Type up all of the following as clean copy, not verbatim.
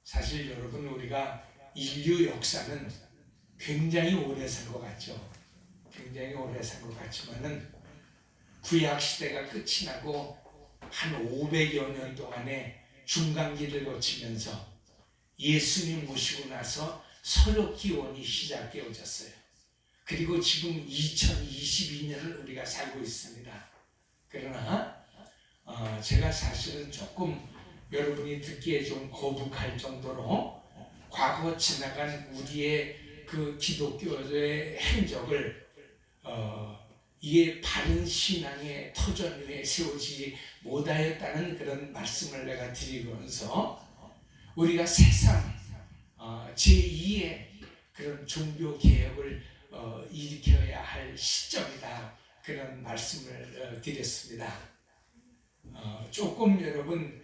사실 여러분, 우리가 인류 역사는 굉장히 오래 산 것 같죠. 굉장히 오래 산 것 같지만은 구약 시대가 끝이 나고 한 500여 년 동안의 중간기를 거치면서 예수님 모시고 나서 서력기원이 시작되어졌어요. 그리고 지금 2022년을 우리가 살고 있습니다. 그러나 제가 사실은 조금 여러분이 듣기에 좀 거북할 정도로 과거 지나간 우리의 그 기독교의 행적을 이게 바른 신앙의 터전 위에 세우지 못하였다는 그런 말씀을 내가 드리면서 우리가 세상 제2의 그런 종교 개혁을 일으켜야 할 시점이다, 그런 말씀을 드렸습니다. 조금 여러분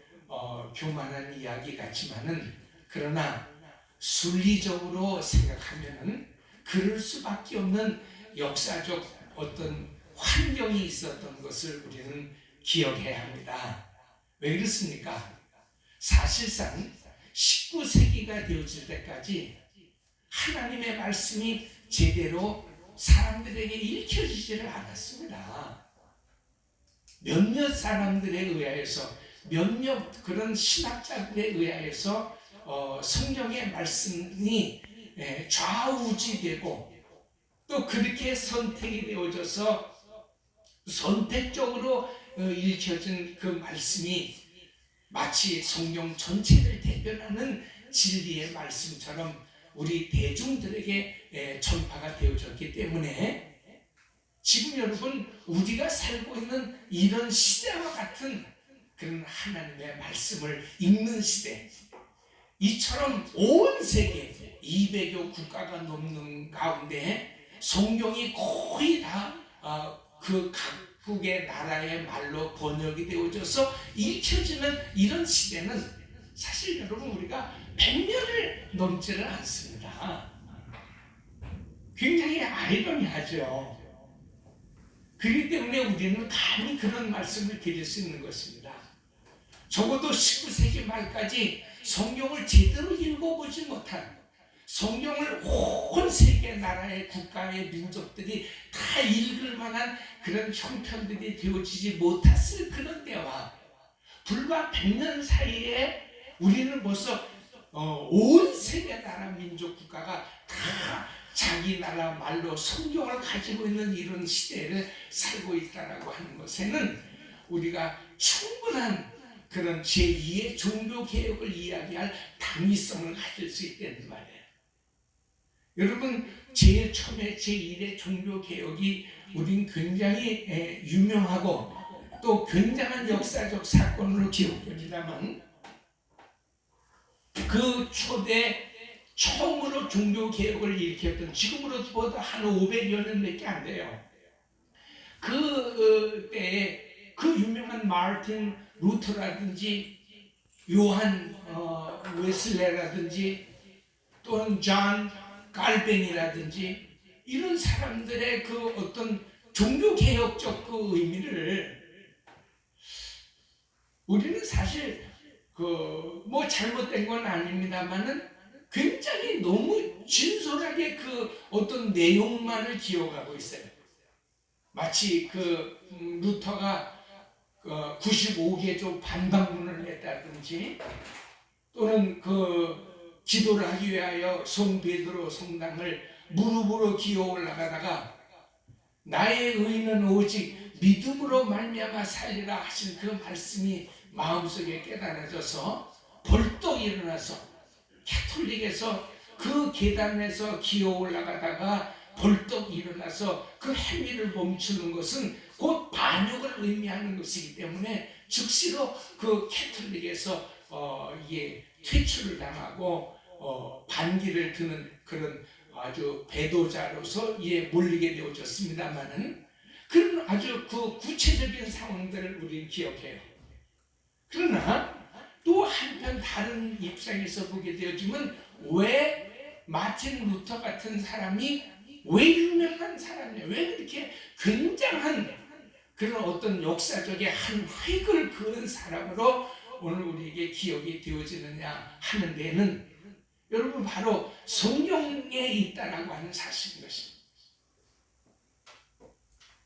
교만한 이야기 같지만은, 그러나 순리적으로 생각하면은 그럴 수밖에 없는 역사적 어떤 환경이 있었던 것을 우리는 기억해야 합니다. 왜 그렇습니까? 사실상 19세기가 되어질 때까지 하나님의 말씀이 제대로 사람들에게 읽혀지지를 않았습니다. 몇몇 사람들에 의하여서, 몇몇 그런 신학자들에 의하여서 성경의 말씀이 좌우지되고, 또 그렇게 선택이 되어져서 선택적으로 읽혀진 그 말씀이 마치 성경 전체를 대변하는 진리의 말씀처럼 우리 대중들에게 전파가 되어졌기 때문에 지금 여러분, 우리가 살고 있는 이런 시대와 같은 그런 하나님의 말씀을 읽는 시대, 이처럼 온 세계 200여 국가가 넘는 가운데 성경이 거의 다 그 각국의 나라의 말로 번역이 되어져서 읽혀지는 이런 시대는 사실 여러분, 우리가 100년을 넘지를 않습니다. 굉장히 아이러니하죠. 그렇기 때문에 우리는 감히 그런 말씀을 드릴 수 있는 것입니다. 적어도 19세기 말까지 성경을 제대로 읽어보지 못한, 성경을 온 세계 나라의 국가의 민족들이 다 읽을 만한 그런 형편들이 되어지지 못했을 그런 때와 불과 100년 사이에 우리는 벌써 온 세계 나라 민족 국가가 다 자기 나라 말로 성경을 가지고 있는 이런 시대를 살고 있다라고 하는 것에는 우리가 충분한 그런 제2의 종교개혁을 이야기할 당위성을 가질 수 있다는 말이에요. 여러분, 제일 처음에 제1의 종교개혁이 우린 굉장히 유명하고 또 굉장한 역사적 사건으로 기억됩니다만, 그 초대 처음으로 종교개혁을 일으켰던, 지금으로부터 한 500여 년밖에 안 돼요. 그 때에 그 유명한 마르틴 루터라든지 요한 웨슬레라든지 또는 존 갈벤이라든지 이런 사람들의 그 어떤 종교개혁적 그 의미를 우리는 사실 뭐 잘못된 건 아닙니다만은 굉장히 너무 진솔하게 그 어떤 내용만을 기억하고 있어요. 마치 루터가 95개조 반박문을 냈다든지, 또는 기도를 하기 위하여 송 베드로 성당을 무릎으로 기어 올라가다가 나의 의는 오직 믿음으로 말미암아 살리라 하신 그 말씀이 마음속에 깨달아져서 벌떡 일어나서 캐톨릭에서 그 계단에서 기어 올라가다가 벌떡 일어나서 그 행위를 멈추는 것은 곧 반역을 의미하는 것이기 때문에 즉시로 그 캐톨릭에서 이게 퇴출을 당하고 반기를 드는 그런 아주 배도자로서 몰리게 되어졌습니다만은, 그런 아주 그 구체적인 상황들을 우리는 기억해요. 그러나 또 한편 다른 입장에서 보게 되어지면, 왜 마틴 루터 같은 사람이 왜 유명한 사람이냐, 왜 그렇게 굉장한 그런 어떤 역사적인 한 획을 그은 사람으로 오늘 우리에게 기억이 되어지느냐 하는 데는 여러분 바로 성경에 있다라고 하는 사실인 것입니다.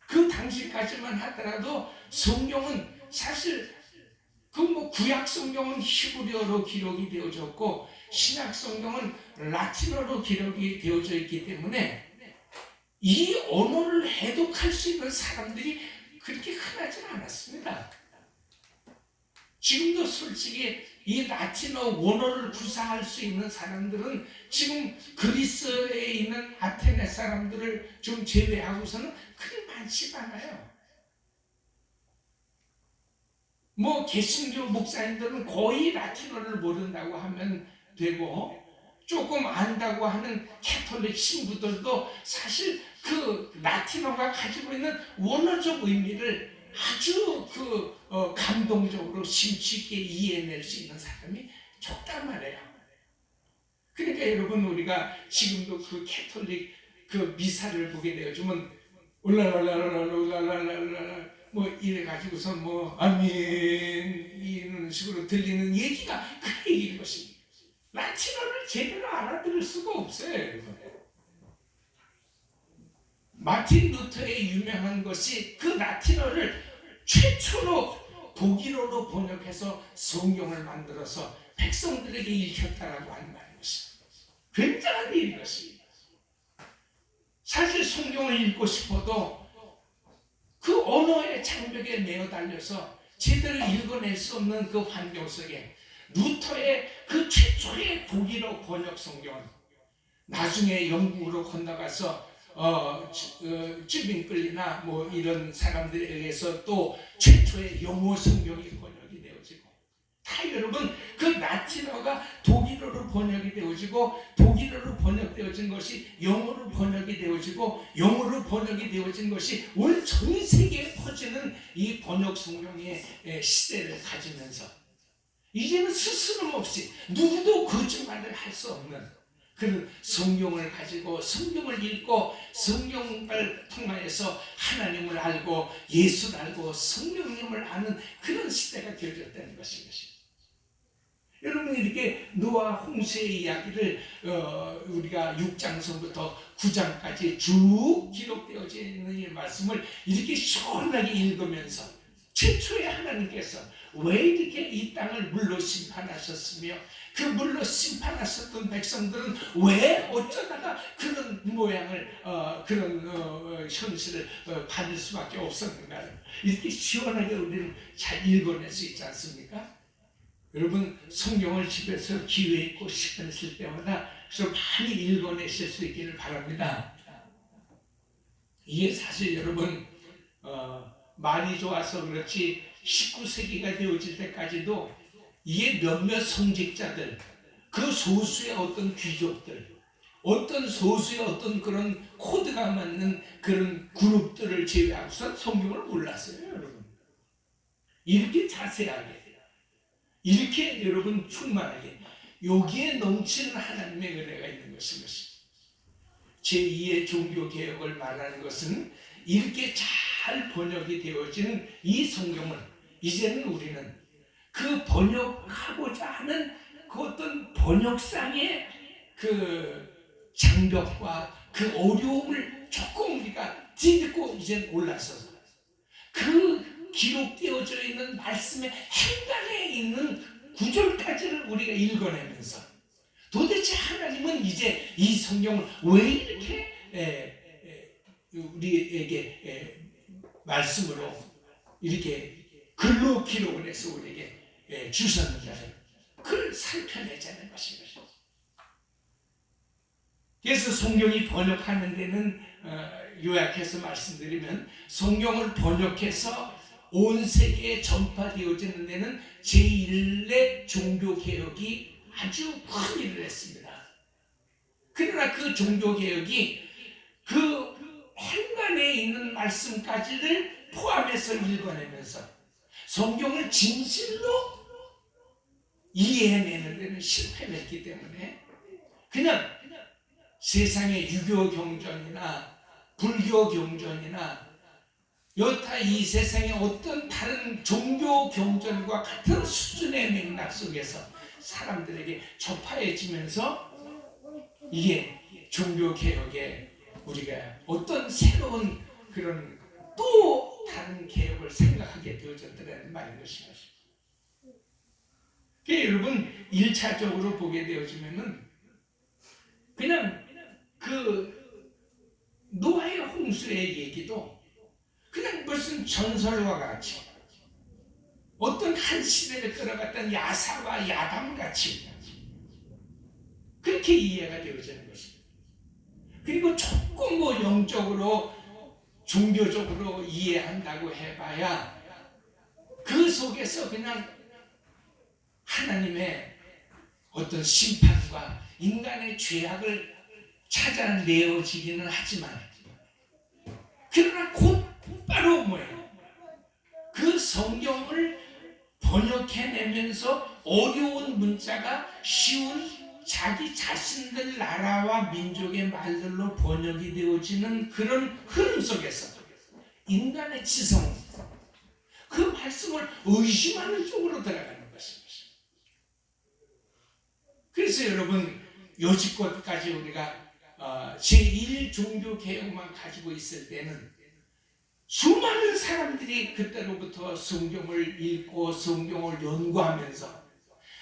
그 당시까지만 하더라도 성경은 사실 구약 성경은 히브리어로 기록이 되어졌고 신약 성경은 라틴어로 기록이 되어져 있기 때문에 이 언어를 해독할 수 있는 사람들이 그렇게 흔하지 않았습니다. 지금도 솔직히 이 라틴어 원어를 구사할 수 있는 사람들은 지금 그리스에 있는 아테네 사람들을 좀 제외하고서는 그리 많지 않아요. 개신교 목사님들은 거의 라틴어를 모른다고 하면 되고, 조금 안다고 하는 캐톨릭 신부들도 사실 그 라틴어가 가지고 있는 원어적 의미를 아주 감동적으로 심취 있게 이해해낼 수 있는 사람이 적단 말이에요. 그러니까 여러분, 우리가 지금도 그 캐톨릭 그 미사를 보게 되어지면 올라라라라라라라라라 이래가지고서 아멘 이런 식으로 들리는 얘기가 그 얘기인 것입니다. 라틴어를 제대로 알아들을 수가 없어요. 마틴 루터의 유명한 것이 그 라틴어를 최초로 독일어로 번역해서 성경을 만들어서 백성들에게 읽혔다라고 하는 말인 것입니다. 굉장한 일인 것입니다. 사실 성경을 읽고 싶어도 그 언어의 장벽에 매어 달려서 제대로 읽어낼 수 없는 그 환경 속에 루터의 그 최초의 독일어 번역 성경은 나중에 영국으로 건너가서 쯔빙글리나 이런 사람들에 의해서 또 최초의 영어 성경이 번역이 되어지고, 다 여러분 그 라틴어가 독일어로 번역이 되어지고, 독일어로 번역되어진 것이 영어로 번역이 되어지고, 영어로 번역이 되어진 것이 온 전 세계에 퍼지는 이 번역 성경의 시대를 가지면서 이제는 스스럼없이 누구도 거짓말을 할 수 없는 그런 성경을 가지고 성경을 읽고 성경을 통하여서 하나님을 알고 예수를 알고 성령님을 아는 그런 시대가 되어졌다는 것인 것입니다. 여러분, 이렇게 노아 홍수의 이야기를 우리가 6장서부터 9장까지 쭉 기록되어져 있는 이 말씀을 이렇게 시원하게 읽으면서 최초에 하나님께서 왜 이렇게 이 땅을 물로 심판하셨으며 그 물로 심판하셨던 백성들은 왜 어쩌다가 그런 모양을 그런 현실을 받을 수밖에 없었는가를 이렇게 시원하게 우리는 잘 읽어낼 수 있지 않습니까? 여러분, 성경을 집에서 기회 있고 시간 있을 때마다 좀 많이 읽어내실 수 있기를 바랍니다. 이게 사실 여러분 말이 좋아서 그렇지 19세기가 되어질 때까지도 이게 몇몇 성직자들, 그 소수의 어떤 귀족들, 어떤 소수의 어떤 그런 코드가 맞는 그런 그룹들을 제외하고서 성경을 몰랐어요, 여러분. 이렇게 자세하게, 이렇게 여러분 충만하게 여기에 넘치는 하나님의 은혜가 있는 것입니다. 제2의 종교개혁을 말하는 것은 이렇게 잘 번역이 되어진 이 성경을 이제는 우리는 그 번역하고자 하는 그 어떤 번역상의 그 장벽과 그 어려움을 조금 우리가 뒤집고 이제 올라서서 그 기록되어져 있는 말씀의 행간에 있는 구절까지를 우리가 읽어내면서 도대체 하나님은 이제 이 성경을 왜 이렇게 우리에게 말씀으로 이렇게 글로 기록을 해서 우리에게 주셨는가를 그걸 살펴내자는 것입니다. 그래서 성경이 번역하는 데는 요약해서 말씀드리면 성경을 번역해서 온 세계에 전파되어지는 데는 제1의 종교개혁이 아주 큰 일을 했습니다. 그러나 그 종교개혁이 그 행간에 있는 말씀까지를 포함해서 읽어내면서 성경을 진실로 이해해내는 데는 실패를 했기 때문에 그냥 세상의 유교 경전이나 불교 경전이나 여타 이 세상의 어떤 다른 종교 경전과 같은 수준의 맥락 속에서 사람들에게 접하여지면서 이게 종교개혁에 우리가 어떤 새로운 그런 또 다른 개혁을 생각하게 되어졌다는 말인 것입니다. 그러니까 여러분 1차적으로 보게 되어지면은 그냥 그 노아의 홍수의 얘기도 그냥 무슨 전설과 같이 어떤 한 시대를 끌어갔던 야사와 야담같이 그렇게 이해가 되어지는 것입니다. 그리고 조금 뭐 영적으로 종교적으로 이해한다고 해봐야 그 속에서 그냥 하나님의 어떤 심판과 인간의 죄악을 찾아내어지기는 하지만 그러나 곧바로 뭐예요? 그 성경을 번역해내면서 어려운 문자가 쉬운 자기 자신들 나라와 민족의 말들로 번역이 되어지는 그런 흐름 속에서 인간의 지성은 그 말씀을 의심하는 쪽으로 들어가는 것입니다. 그래서 여러분 여지껏까지 우리가 제1종교개혁만 가지고 있을 때는 수많은 사람들이 그때로부터 성경을 읽고 성경을 연구하면서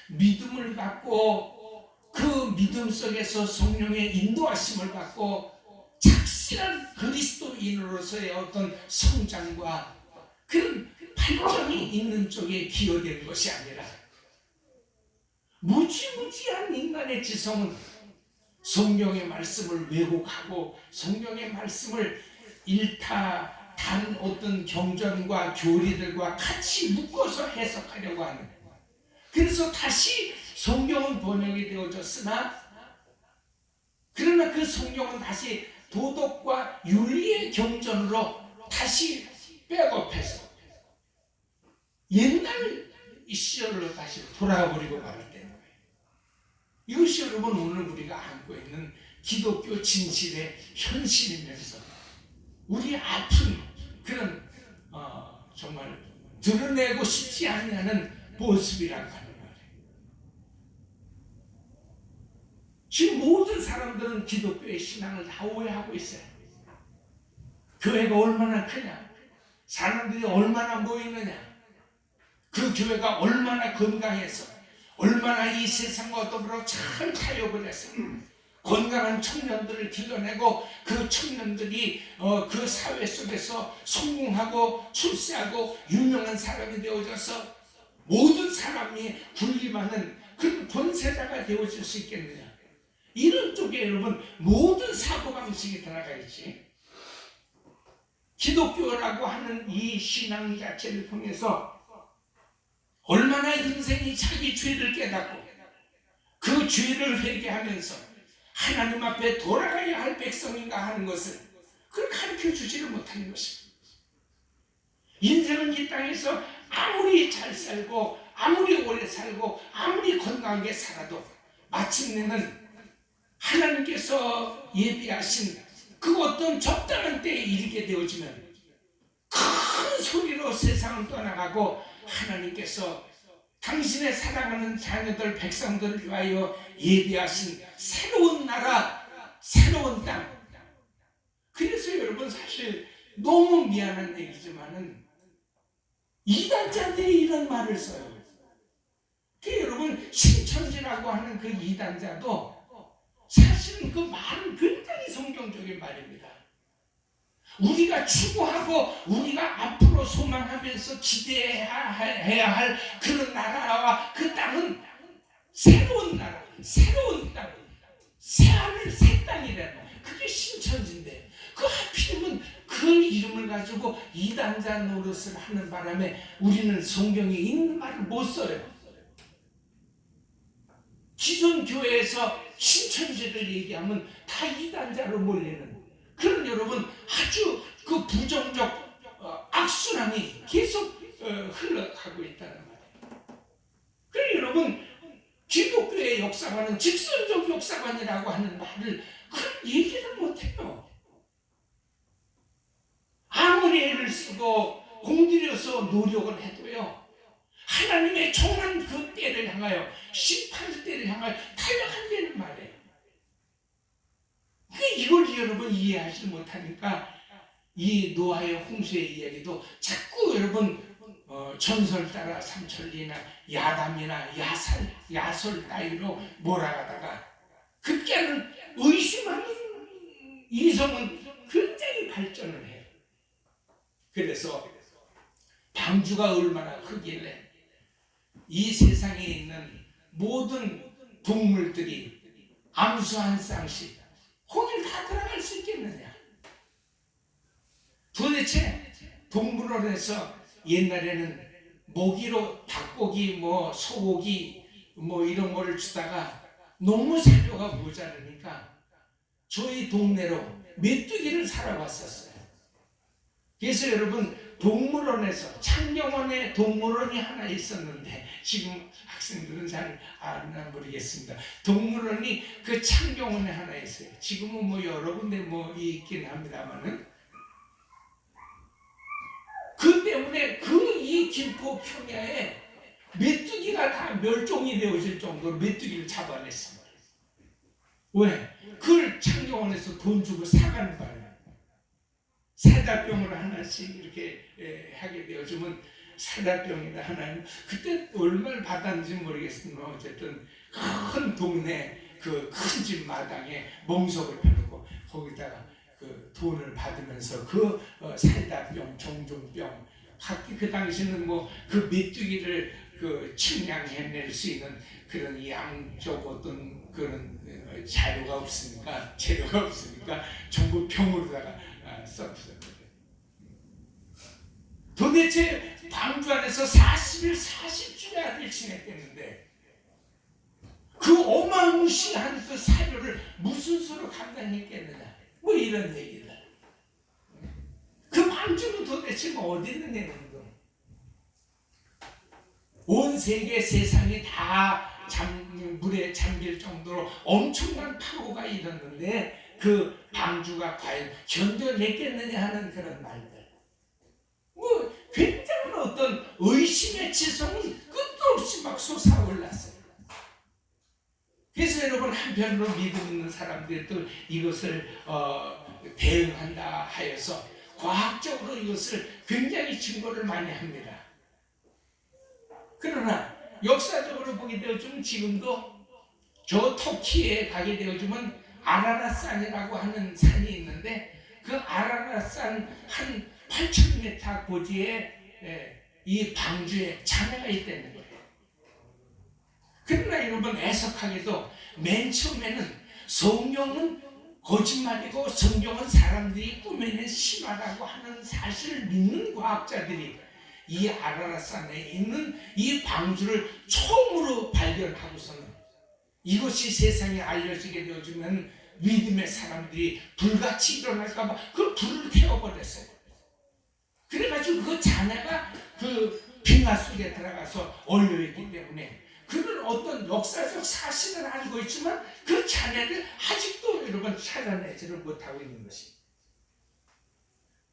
믿음을 갖고 그 믿음 속에서 성령의 인도하심을 받고 착실한 그리스도인으로서의 어떤 성장과 그런 발전이 있는 쪽에 기여되는 것이 아니라 무지무지한 인간의 지성은 성경의 말씀을 왜곡하고 성경의 말씀을 일타 단 어떤 경전과 교리들과 같이 묶어서 해석하려고 하는, 그래서 다시 성경은 번역이 되어졌으나 그러나 그 성경은 다시 도덕과 윤리의 경전으로 다시 백업해서 옛날 시절로 다시 돌아버리고 말을 때는 거예요. 이것이 여러분 오늘 우리가 안고 있는 기독교 진실의 현실이면서 우리 아픈 그런 정말 드러내고 싶지 않는 모습이라고 하는 거예요. 지금 모든 사람들은 기독교의 신앙을 다 오해하고 있어요. 교회가 얼마나 크냐, 사람들이 얼마나 모이느냐, 그 교회가 얼마나 건강해서 얼마나 이 세상과 더불어 잘 타협을 해서 건강한 청년들을 길러내고 그 청년들이 그 사회 속에서 성공하고 출세하고 유명한 사람이 되어져서 모든 사람이 군림하는 그런 권세자가 되어질 수 있겠느냐. 이런 쪽에 여러분 모든 사고방식이 들어가 있지. 기독교라고 하는 이 신앙 자체를 통해서 얼마나 인생이 자기 죄를 깨닫고 그 죄를 회개하면서 하나님 앞에 돌아가야 할 백성인가 하는 것을 그걸 가르쳐주지를 못하는 것입니다. 인생은 이 땅에서 아무리 잘 살고 아무리 오래 살고 아무리 건강하게 살아도 마침내는 하나님께서 예비하신 그 어떤 적당한 때에 이르게 되어지면 큰 소리로 세상을 떠나가고 하나님께서 당신의 사랑하는 자녀들 백성들을 위하여 예비하신 새로운 나라, 새로운 땅. 그래서 여러분 사실 너무 미안한 얘기지만은 이단자들이 이런 말을 써요. 그 여러분 신천지라고 하는 그 이단자도 사실은 그 말은 굉장히 성경적인 말입니다. 우리가 추구하고 우리가 앞으로 소망하면서 기대해야 할 그런 나라와 그 땅은 새로운 나라, 새로운 땅, 새하늘 새 땅이라는, 그게 신천지인데 그 하필이면 그 이름을 가지고 이단자 노릇을 하는 바람에 우리는 성경에 있는 말을 못 써요. 기존 교회에서 신천지를 얘기하면 다 이단자로 몰리는 그런 여러분 아주 그 부정적 악순환이 계속 흘러가고 있다는 말이에요. 그래 여러분 기독교의 역사관은 직선적 역사관이라고 하는 말을 그런 얘기를 못해요. 아무리 애를 쓰고 공들여서 노력을 해도요, 하나님의 정한 그 때를 향하여, 심판의 때를 향하여 타락한다는 말이에요. 이걸 여러분 이해하지 못하니까 이 노아의 홍수의 이야기도 자꾸 여러분 전설 따라 삼천리나 야담이나 야설 따위로 몰아가다가 급기야는 의심하는 이성은 굉장히 발전을 해요. 그래서 방주가 얼마나 크길래 이 세상에 있는 모든 동물들이 암수 한 쌍씩 거길 다 들어갈 수 있겠느냐. 도대체 동물원에서 옛날에는 먹이로 닭고기 소고기 이런 거를 주다가 너무 사료가 모자라니까 저희 동네로 메뚜기를 사러 왔었어요. 그래서 여러분, 동물원에서, 창경원에 동물원이 하나 있었는데, 지금 학생들은 잘 아나 모르겠습니다. 동물원이 그 창경원에 하나 있어요. 지금은 여러 군데 있긴 합니다만은, 그 때문에 이 김포 평야에 메뚜기가 다 멸종이 되어질 정도로 메뚜기를 잡아냈습니다. 왜? 그걸 창경원에서 돈 주고 사가는 거예요. 사다병으로 하나씩 이렇게 하게 되어주면, 사다병이나 하나는 그때 얼마를 받았는지 모르겠습니다. 어쨌든 큰 동네 그 큰 집 마당에 멍석을 펴놓고 거기다가 그 돈을 받으면서 그 사다병, 종종병, 그 당시에는 그 메뚜기를 그 측량해낼 수 있는 그런 양적 어떤 그런 재료가 없으니까 전부 병으로다가 썼거든요. 도대체 방주 안에서 40일 40주야를 지냈겠는데 그 어마무시한 그 사료를 무슨 수로 감당했겠느냐, 이런 얘기들. 그 방주는 도대체 어디 있느냐는 거. 온 세계 세상이 다 물에 잠길 정도로 엄청난 파고가 일었는데 그 방주가 과연 견뎌냈겠느냐 하는 그런 말들. 굉장한 어떤 의심의 지성은 끝도 없이 막 솟아올랐어요. 그래서 여러분, 한편으로 믿음 있는 사람들이 또 이것을 대응한다 하여서 과학적으로 이것을 굉장히 증거를 많이 합니다. 그러나 역사적으로 보게 되어지면 지금도 저 터키에 가게 되어지면 아라랏산이라고 하는 산이 있는데 그 아라랏산 한 8,000m 고지에 이 방주에 잔해가 있다는 거예요. 그러나 여러분, 애석하게도 맨 처음에는 성경은 거짓말이고 성경은 사람들이 꾸며낸 신화라고 하는 사실을 믿는 과학자들이 이 아라랏산에 있는 이 방주를 처음으로 발견하고서는 이것이 세상에 알려지게 되어지면 믿음의 사람들이 불같이 일어날까봐 그 불을 태워버렸어요. 그래가지고 그 잔해가 그 빙하 속에 들어가서 얼려있기 때문에 그는 어떤 역사적 사실을 알고 있지만 그 잔해를 아직도 여러분 찾아내지를 못하고 있는 것입니다.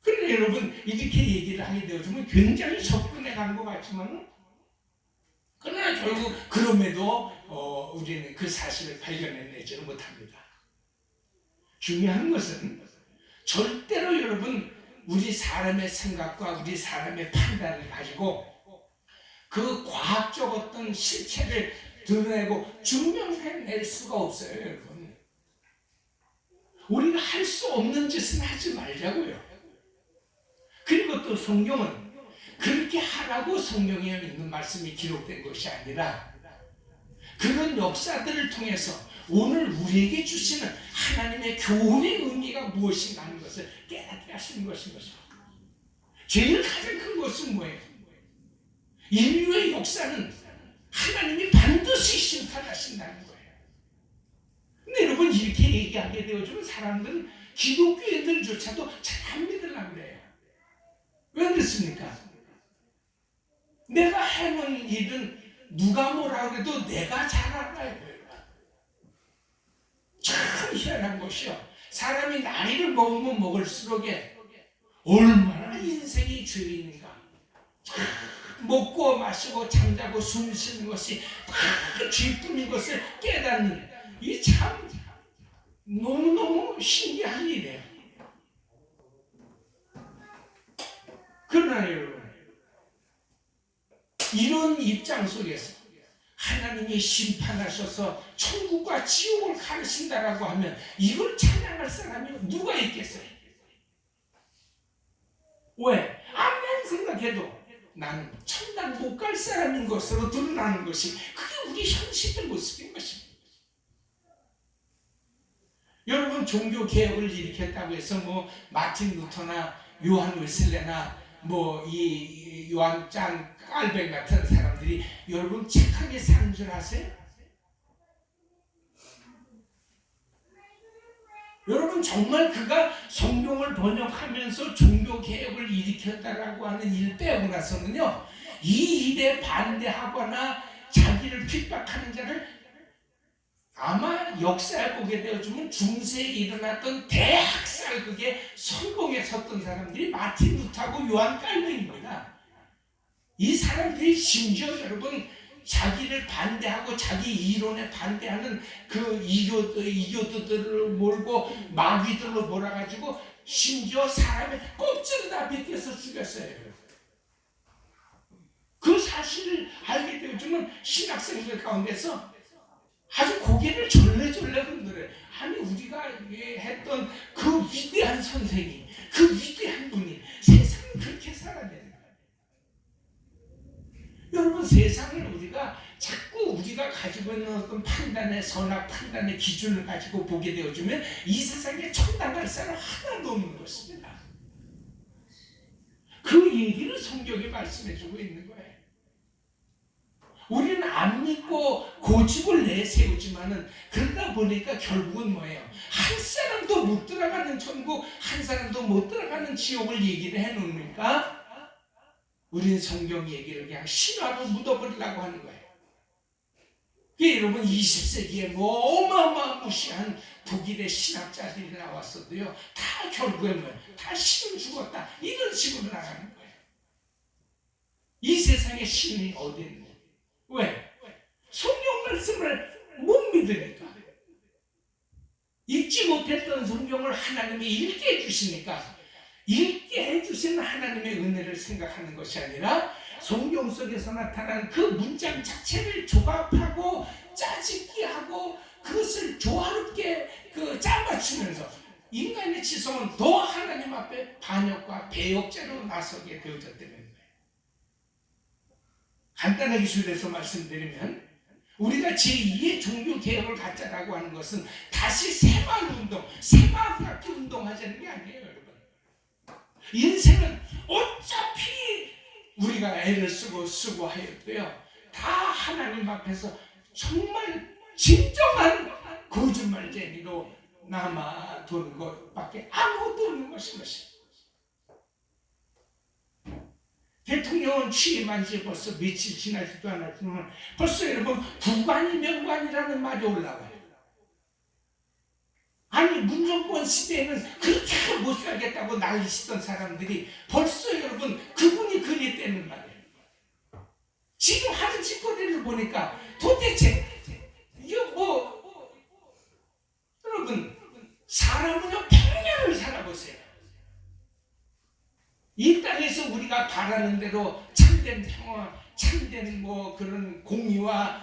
그런데 여러분, 이렇게 얘기를 하게 되어지면 굉장히 접근해 간 것 같지만 그러나 결국 그럼에도 우리는 그 사실을 발견해내지를 못합니다. 중요한 것은 절대로 여러분, 우리 사람의 생각과 우리 사람의 판단을 가지고 그 과학적 어떤 실체를 드러내고 증명해낼 수가 없어요. 여러분, 우리가 할 수 없는 짓은 하지 말자고요. 그리고 또 성경은 그렇게 하라고 성경에 있는 말씀이 기록된 것이 아니라 그런 역사들을 통해서 오늘 우리에게 주시는 하나님의 교훈의 의미가 무엇인가 하는 것을 깨닫게 하시는 것입니다. 제일 가장 큰 것은 뭐예요? 인류의 역사는 하나님이 반드시 심판하신다는 거예요. 근데 여러분, 이렇게 얘기하게 되어주면 사람들은 기독교인들조차도 잘 안 믿으려고 그래요. 왜 그렇습니까? 내가 해놓은 일은 누가 뭐라 그래도 내가 잘 알아요. 참 희한한 것이요. 사람이 나이를 먹으면 먹을수록 얼마나 인생이 죄인인가? 먹고 마시고 잠자고 숨 쉬는 것이 다 죄뿐인 것을 깨닫는, 이 참 너무너무 신기한 일이에요. 그러나 여러분, 이런 입장 속에서 하나님이 심판하셔서 천국과 지옥을 가르친다라고 하면 이걸 찬양할 사람이 누가 있겠어요? 왜? 아무리 생각해도 나는 천당 못 갈 사람인 것으로 드러나는 것이, 그게 우리 현실의 모습인 것입니다. 여러분, 종교 개혁을 일으켰다고 해서 뭐 마틴 루터나 요한 웨슬레나 뭐 이 요한 짱 깔뱅 같은 사람들이 여러분 착하게 사는 줄 아세요? 여러분, 정말 그가 성경을 번역하면서 종교 개혁을 일으켰다라고 하는 일 빼고 나서는요, 이 일에 반대하거나 자기를 핍박하는 자를, 아마 역사에 보게 되어주면 중세에 일어났던 대학살극에 선봉에 섰던 사람들이 마틴 루터하고 요한 깔뱅입니다. 이 사람들이 심지어 여러분 자기를 반대하고 자기 이론에 반대하는 그 이교도들을 몰고 마귀들로 몰아가지고 심지어 사람의 껍질을 다 벗겨서 죽였어요. 그 사실을 알게 되어주면 신학생들 가운데서 아주 고개를 절레절레 흔들어요. 아니, 우리가 했던 그 위대한 선생님, 그 위대한 분이 세상을 그렇게 살아내는 거예요. 여러분, 세상을 우리가 자꾸 우리가 가지고 있는 어떤 판단의 선악 판단의 기준을 가지고 보게 되어주면 이 세상에 천당 갈 사람 하나도 없는 것입니다. 그 얘기를 성경이 말씀해주고 있는 거예요. 우리는 안 믿고 고집을 내세우지만은 그러다 보니까 결국은 뭐예요? 한 사람도 못 들어가는 천국, 한 사람도 못 들어가는 지옥을 얘기를 해놓으니까 우리는 성경 얘기를 그냥 신화로 묻어버리려고 하는 거예요. 여러분, 20세기에 뭐 어마어마무시한 독일의 신학자들이 나왔어도요, 다 결국에 뭐예요? 다 신은 죽었다, 이런 식으로 나가는 거예요. 이 세상에 신이 어디 있는 거예요? 왜? 성경 말씀을 못 믿으니까. 읽지 못했던 성경을 하나님이 읽게 해주시니까, 읽게 해주신 하나님의 은혜를 생각하는 것이 아니라 성경 속에서 나타난 그 문장 자체를 조합하고 짜집기하고 그것을 조화롭게 짜맞추면서 인간의 지성은 더 하나님 앞에 반역과 배역죄로 나서게 되어졌다는 거예요. 간단하게 줄여서 말씀드리면, 우리가 제2의 종교개혁을 갖자라고 하는 것은 다시 새마을운동, 새마을학교 운동하자는 게 아니에요. 여러분, 인생은 어차피 우리가 애를 쓰고 하였고요, 다 하나님 앞에서 정말 진정한 거짓말쟁이로 남아도는 것밖에 아무것도 없는 것입니다. 대통령은 취임한 지 벌써 며칠 지나지도 않았지만 벌써 여러분 구관이 명관이라는 말이 올라와요. 아니, 문정권 시대에는 그렇게 못 살겠다고 난리치던 사람들이 벌써 여러분 그분이 그랬다는 말이에요. 지금 하는 짓거리를 보니까 도대체 이거 뭐, 여러분 사람은요 100년을 살아보세요. 이 땅에서 우리가 바라는 대로 참된 평화, 참된 뭐 그런 공의와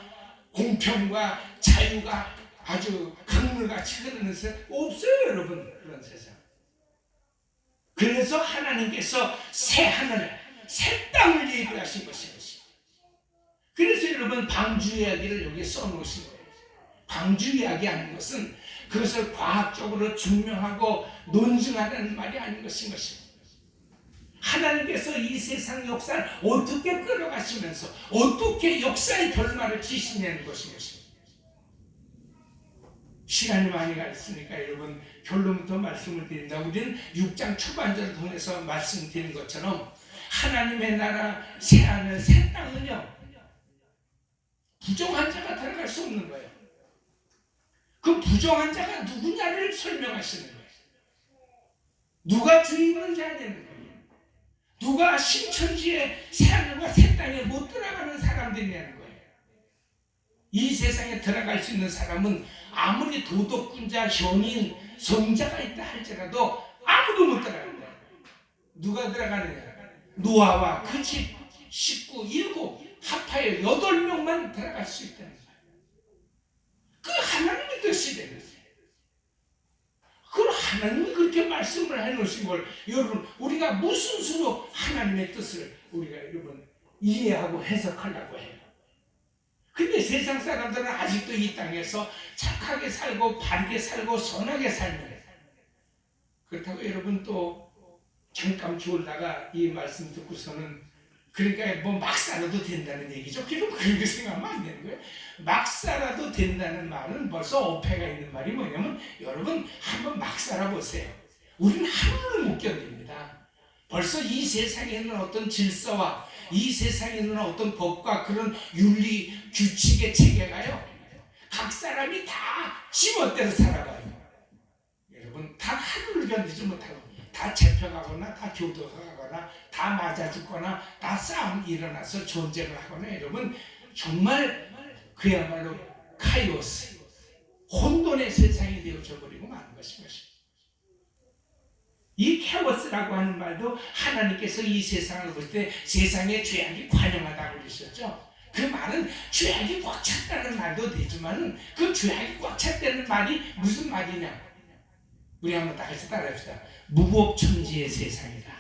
공평과 자유가 아주 강물같이 흐르는 세상 없어요, 여러분. 그런 세상. 그래서 하나님께서 새 하늘, 새 땅을 예비하신 것입니다. 그래서 여러분 방주 이야기를 여기에 써놓으신 거예요. 방주 이야기하는 것은 그것을 과학적으로 증명하고 논증하라는 말이 아닌 것인 것입니다. 하나님께서 이 세상 역사를 어떻게 끌어가시면서 어떻게 역사의 결말을 지시냐는 것입니다. 시간이 많이 갔으니까 여러분 결론부터 말씀을 드린다. 우리는 6장 초반절을 통해서 말씀드린 것처럼 하나님의 나라 새하늘 새 땅은요 부정한 자가 들어갈 수 없는 거예요. 그 부정한 자가 누구냐를 설명하시는 거예요. 누가 주인은 자냐는 거예요. 누가 신천지의 새하늘과 새 땅에 못 들어가는 사람들이냐는 거예요. 이 세상에 들어갈 수 있는 사람은 아무리 도덕군자, 현인, 성자가 있다 할지라도 아무도 못 들어간다. 누가 들어가느냐? 노아와 그 집 식구 7 합하여 8명만 들어갈 수 있다는 거예요. 그 하나님의 뜻이 되는 거예요. 그 하나님이 그렇게 말씀을 해놓으신 걸 여러분 우리가 무슨 수로 하나님의 뜻을 우리가 여러분 이해하고 해석하려고 해요. 근데 세상 사람들은 아직도 이 땅에서 착하게 살고 바르게 살고 선하게 살면, 그렇다고 여러분 또 잠깐 졸다가 이 말씀 듣고서는 그러니까 뭐 막 살아도 된다는 얘기죠. 그럼 그렇게 생각하면 안 되는 거예요. 막 살아도 된다는 말은 벌써 어폐가 있는 말이 뭐냐면 여러분 한번 막 살아보세요. 우리는 하루를 못 견딥니다. 벌써 이 세상에 있는 어떤 질서와 이 세상에 있는 어떤 법과 그런 윤리 규칙의 체계가요, 각 사람이 다 지멋대로 살아가요. 여러분 다 하루를 견디지 못하고 다 잡혀가거나 다 교도하거나 다 맞아 죽거나 다 싸움 일어나서 전쟁을 하거나 여러분 정말 그야말로 카이오스, 혼돈의 세상이 되어져 버리고 마는 것입니다. 이 카오스라고 하는 말도 하나님께서 이 세상을 볼 때 세상에 죄악이 관영하다고 그러셨죠. 그 말은 죄악이 꽉 찼다는 말도 되지만 그 죄악이 꽉 찼다는 말이 무슨 말이냐? 우리 한번 다 같이 따라합시다. 무법천지의 세상이다.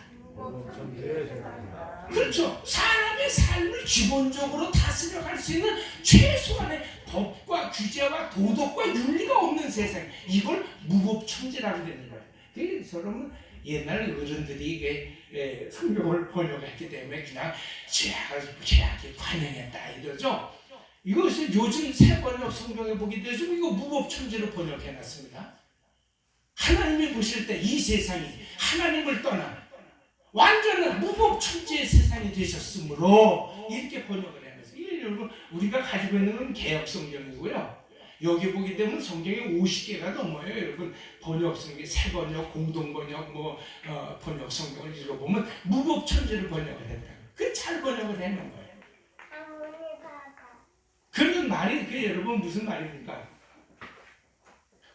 그렇죠. 사람의 삶을 기본적으로 다스려갈 수 있는 최소한의 법과 규제와 도덕과 윤리가 없는 세상, 이걸 무법천지라고 되는 거예요. 그래서 여러분 옛날 어른들이 이게 성경을 번역했기 때문에 그냥 죄악이 관영했다 이러죠. 이것을 요즘 새 번역 성경에 보게 되죠. 이거 무법천지로 번역해놨습니다. 하나님이 보실 때 이 세상이 하나님을 떠난 완전한 무법천지의 세상이 되셨으므로 이렇게 번역을 해놨어요. 이게 여러분 우리가 가지고 있는 건 개역 성경이고요. 여기 보게 되면 성경이 50개가 넘어요. 여러분 번역 성경, 새 번역, 공동 번역, 번역 성경을 읽어보면 무법천지를 번역을 했다. 그 잘 번역을 해놓은 거예요. 그러면 말이 그게 여러분 무슨 말입니까?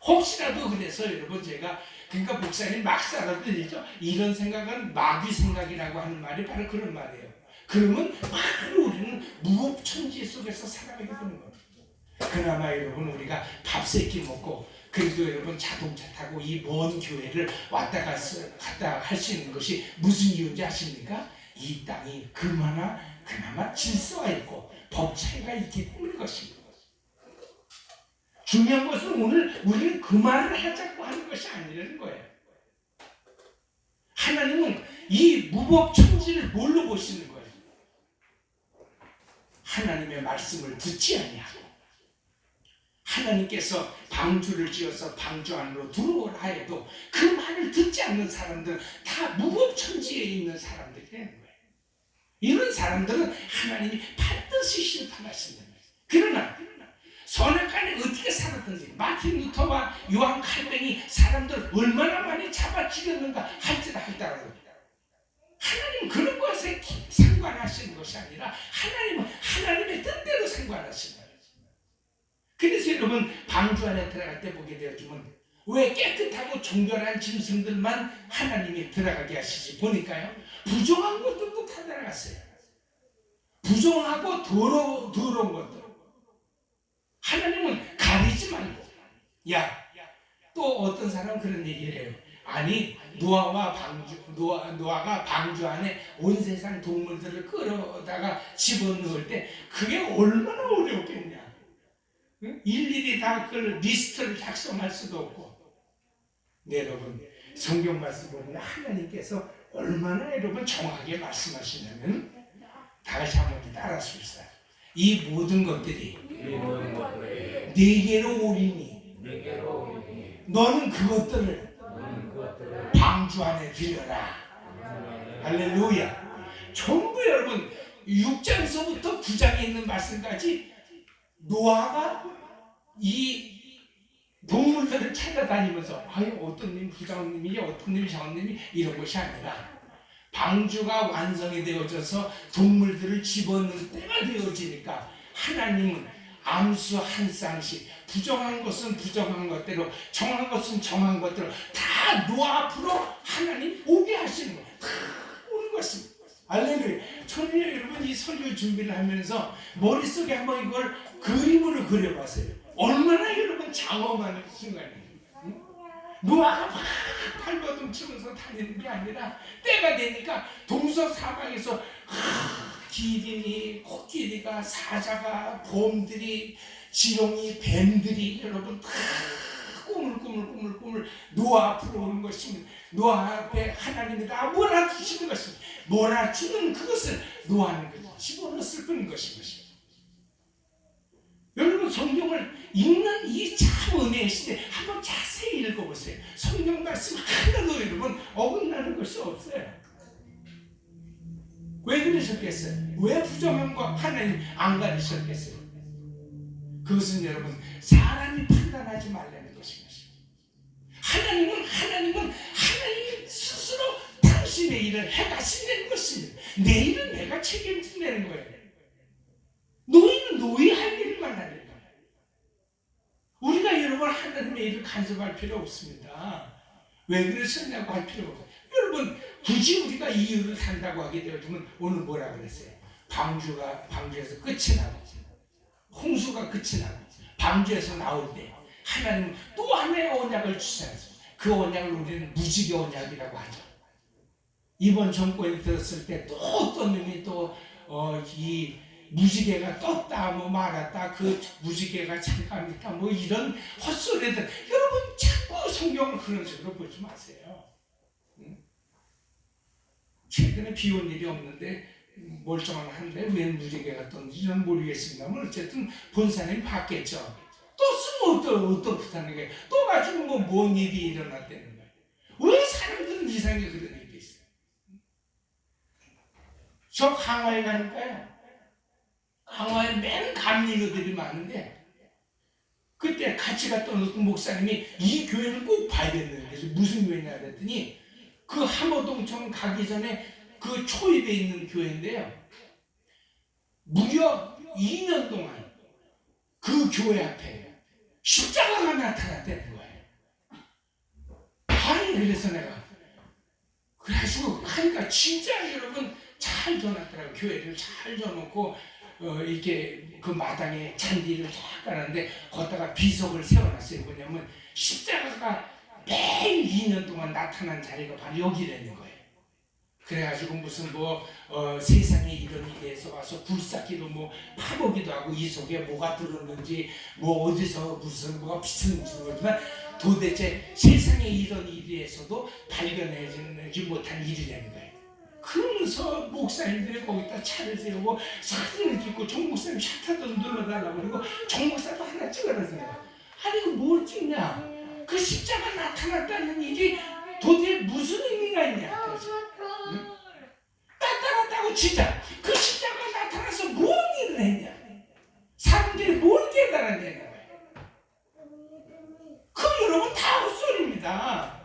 혹시라도 그래서 여러분 제가 그러니까 목사님 막 살아도 되죠? 이런 생각은 마귀 생각이라고 하는 말이 바로 그런 말이에요. 그러면 바로 우리는 무법천지 속에서 살아가게 되는 거예요. 그나마 여러분 우리가 밥 세 끼 먹고 그래도 여러분 자동차 타고 이 먼 교회를 왔다 갔다 할 수 있는 것이 무슨 이유인지 아십니까? 이 땅이 그나마 질서가 있고 법 차이가 있기 때문인 것입니다. 중요한 것은 오늘 우리는 그 말을 하자고 하는 것이 아니라는 거예요. 하나님은 이 무법천지를 뭘로 보시는 거예요? 하나님의 말씀을 듣지 아니하고 하나님께서 방주를 지어서 방주 안으로 들어오라 해도 그 말을 듣지 않는 사람들은 다 무법천지에 있는 사람들이 되는 거예요. 이런 사람들은 하나님이 반드시 심판하신다는 거예요. 그러나 선악간에 어떻게 살았든지 마틴 루터와 요한 칼뱅이 사람들 얼마나 많이 잡아 죽였는가 할지라도 하나님은 그런 것에 상관하시는 것이 아니라 하나님은 하나님의 뜻대로 상관하시는 거예요. 그래서 여러분 방주 안에 들어갈 때 보게 되어지면 왜 깨끗하고 정결한 짐승들만 하나님이 들어가게 하시지 보니까요, 부정한 것들도 다 들어갔어요. 부정하고 더러운 것들 하나님은 가리지 말고, 또 어떤 사람은 그런 얘기를 해요. 아니 노아가 방주 안에 온 세상 동물들을 끌어다가 집어넣을 때 그게 얼마나 어려웠겠냐. 응? 일일이 다 그 리스트를 작성할 수도 없고. 네, 여러분 성경 말씀 보면 하나님께서 얼마나 여러분 정확하게 말씀하시냐면 다 같이 한번 따라서 있어요. 이 모든 것들이 네게로 오리니 너는 그것들을 방주 안에 들여라. 할렐루야. 전부 여러분 6장서부터 9장에 있는 말씀까지 노아가 이 동물들을 찾아다니면서 어떤 님 부장님이 어떤 님이 장님이 이런 것이 아니라 방주가 완성이 되어져서 동물들을 집어넣는 때가 되어지니까 하나님은 암수 한 쌍씩 부정한 것은 부정한 것대로 정한 것은 정한 것대로 다 노아 앞으로 하나님 오게 하시는 거예요. 다 오는 것입니다. 할렐루야. 저는 여러분 이 설교 준비를 하면서 머릿속에 한번 이걸 그림으로 그려봤어요. 얼마나 여러분 장엄한 순간이에요. 노아가 막 발버둥 치면서 다니는 게 아니라 때가 되니까 동서사방에서 기린이, 코끼리가, 사자가, 곰들이, 지렁이, 뱀들이 여러분 다 꾸물꾸물 노아 앞으로 오는 것입니다. 노아 앞에 하나님이 다 몰아주시는 것입니다. 몰아주는 그것을 노아는 그저 집어넣었을 뿐인 것입니다. 여러분 성경을 읽는 이 참 은혜의 시대 한번 자세히 읽어보세요. 성경 말씀 하나도 여러분 어긋나는 것이 없어요. 왜 그러셨겠어요? 왜 부정한 거 하나님 안 가르치셨겠어요? 그것은 여러분 사람이 판단하지 말라는 것인 것입니다. 하나님은 하나님 스스로 당신의 일을 해가신다는 것입니다. 내 일은 내가 책임진다는 거예요. 너희는 너희 할 일만 하는 거예요. 우리가 여러분 하나님의 일을 간섭할 필요 없습니다. 왜 그러셨냐고 할 필요 없어요. 여러분 굳이 우리가 이유를 산다고 하게 되어지면 오늘 뭐라 그랬어요? 방주에서 끝이 나고 홍수가 끝이 나고 방주에서 나올 때 하나님은 또 하나의 언약을 주셨어요. 그 언약을 우리는 무지개 언약이라고 하죠. 이번 정권이 들었을 때 또 어떤 놈이 또 이 무지개가 떴다 뭐 말았다 그 무지개가 잠깐이다 뭐 이런 헛소리들 여러분 자꾸 성경을 그런 식으로 보지 마세요. 최근에 비 온 일이 없는데 멀쩡한 한데 왜 무지개가 떴는지 저는 모르겠습니다만 어쨌든 본사님 봤겠죠. 떴으면 어떻다는 거예요. 또 가지고 뭔 일이 일어났다는 거예요. 왜 사람들은 이상하게 그런 일이 있어요. 저 강화에 가니까요. 강화에 맨 감리교들이 많은데 그때 같이 갔던 어떤 목사님이 이 교회를 꼭 봐야겠는 거예요. 무슨 교회냐 그랬더니 그 함어동청 가기 전에 그 초입에 있는 교회인데요. 무려 2년 동안 그 교회 앞에 십자가가 나타났다는 거예요. 아니 그래서 내가 그래가지고 하니까 진짜 여러분 잘 져놨더라고요. 교회를 잘 져놓고 이렇게 그 마당에 잔디를 쫙 깔았는데 거기다가 비석을 세워놨어요. 뭐냐면 십자가가 매일 2년 동안 나타난 자리가 바로 여기라는 거예요. 그래가지고 무슨 세상에 이런 일에서 와서 굴삭기로 파보기도 하고 이 속에 뭐가 들었는지 어디서 무슨 뭐가 비쳤는지도 모르지만 도대체 세상에 이런 일에서도 발견해지지 못한 일이라는 거예요. 그러면서 목사님들이 거기다 차를 세우고 사진을 찍고 정 목사님 샤터도 눌러달라고 그러고 정 목사도 하나 찍어놨어요. 아니 이거 뭘 찍냐? 그 십자가 나타났다는 일이 도대체 무슨 의미가 있냐? 응? 나타났다고 치자. 그 십자가 나타나서 뭔 일을 했냐? 사람들이 뭘 깨달았냐는 거예요. 그 여러분 다 헛소리입니다.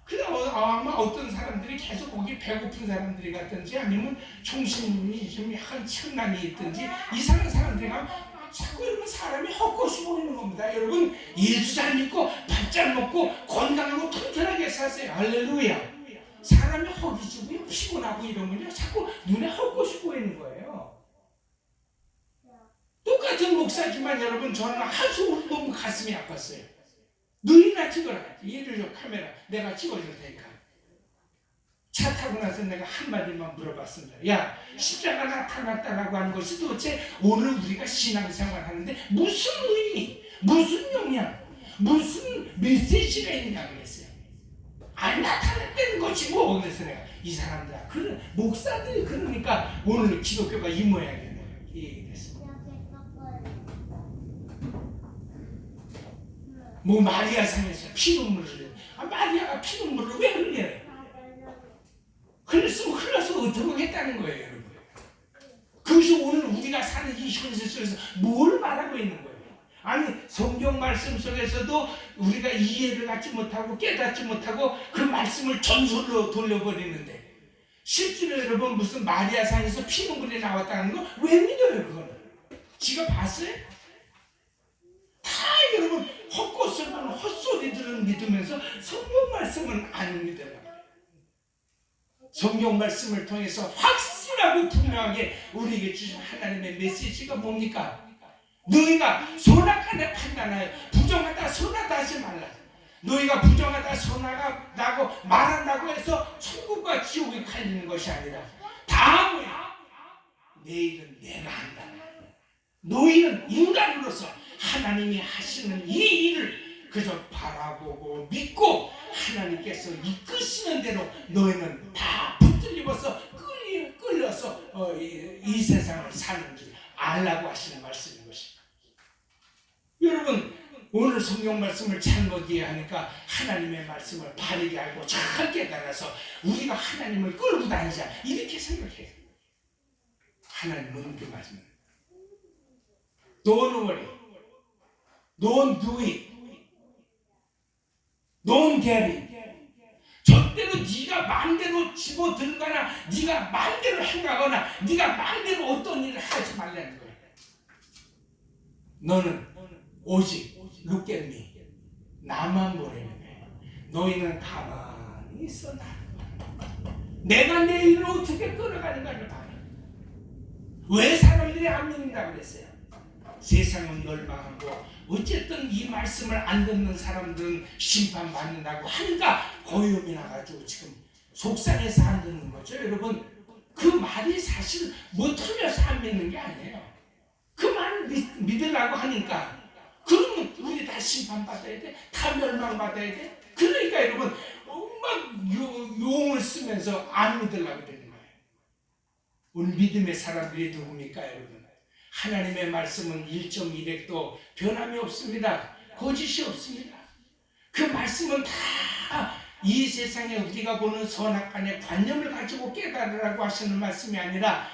그냥 아마 어떤 사람들이 계속 거기 배고픈 사람들이 갔든지 아니면 정신이 좀 약간 천난이 있든지 이상한 사람들이 가면 자꾸 여러분 사람이 헛것이 보이는 겁니다. 여러분 예수 잘 믿고 밥 잘 먹고 건강하고 튼튼하게 사세요. 할렐루야. 사람이 허기지고 피곤하고 이러면요 자꾸 눈에 헛것이 보이는 거예요. 똑같은 목사지만 여러분 저는 하루 너무 가슴이 아팠어요. 너희나 찍어라. 얘를 줘 카메라 내가 찍어줄 테니까. 차 타고 나서 내가 한마디만 물어봤습니다. 야 십자가 나타났다라고 하는 것이 도대체 오늘 우리가 신앙생활 하는데 무슨 의미 무슨 영향 무슨 메시지가 있냐 그랬어요. 안 나타났다는 것이 뭐 그래서 내가 이 사람들 그런 목사들이 그러니까 오늘 기독교가 이 모양이에요. 이 얘기를 했어요. 마리아 상에서 피눈물을 흘려. 마리아가 피눈물을 왜 흘려요? 흘렸으면 흘러서 어떻게 했다는 거예요, 여러분. 그것이 오늘 우리가 사는 이 현실 속에서 뭘 말하고 있는 거예요? 아니 성경 말씀 속에서도 우리가 이해를 갖지 못하고 깨닫지 못하고 그 말씀을 전설로 돌려버리는데 실제로 여러분 무슨 마리아산에서 피눈물이 나왔다는 거 왜 믿어요? 그거는 지가 봤어요? 다 여러분 헛것을 보는 헛소리들은 믿으면서 성경 말씀은 안 믿어요. 성경 말씀을 통해서 확실하고 분명하게 우리에게 주신 하나님의 메시지가 뭡니까? 너희가 선악간에 판단하여 부정하다 선하다 하지 말라. 너희가 부정하다 선하다고 말한다고 해서 천국과 지옥에 갈리는 것이 아니라 다음에 내일은 내가 한다. 너희는 인간으로서 하나님이 하시는 이 일을 그저 바라보고 믿고 하나님께서 이끄시는 대로 너희는 다 붙들려서 끌려서 이 세상을 사는 줄 알라고 하시는 말씀인 것입니다. 여러분 오늘 성경 말씀을 잘못 이해하니까 하나님의 말씀을 바르게 알고 잘 깨달아서 우리가 하나님을 끌고 다니자 이렇게 생각해요. 하나님은 그 말씀 Don't worry, don't do it, don't get it. 절대로 네가 마음대로 집어들거나 네가 마음대로 행하거나 네가 마음대로 어떤 일을 하지 말라는 거예요. 너는 오직 look at me, 나만 보라는 거예요. 너희는 가만히 있어 내가 내 일을 어떻게 끌어가는가를 봐라. 왜 사람들이 안 믿는다고 그랬어요? 세상은 멸망하고 어쨌든 이 말씀을 안 듣는 사람들은 심판받는다고 하니까 고요미 나가지고 지금 속상해서 안 듣는 거죠. 여러분 그 말이 사실 뭐 틀려서 안 믿는 게 아니에요. 그 말을 믿으려고 하니까 그러면 우리 다 심판받아야 돼? 다 멸망받아야 돼? 그러니까 여러분 막 용을 쓰면서 안 믿으려고 되는 거예요. 오늘 믿음의 사람들이 누굽니까 여러분? 하나님의 말씀은 1.1핵도 변함이 없습니다. 거짓이 없습니다. 그 말씀은 다 이 세상에 우리가 보는 선악간의 관념을 가지고 깨달으라고 하시는 말씀이 아니라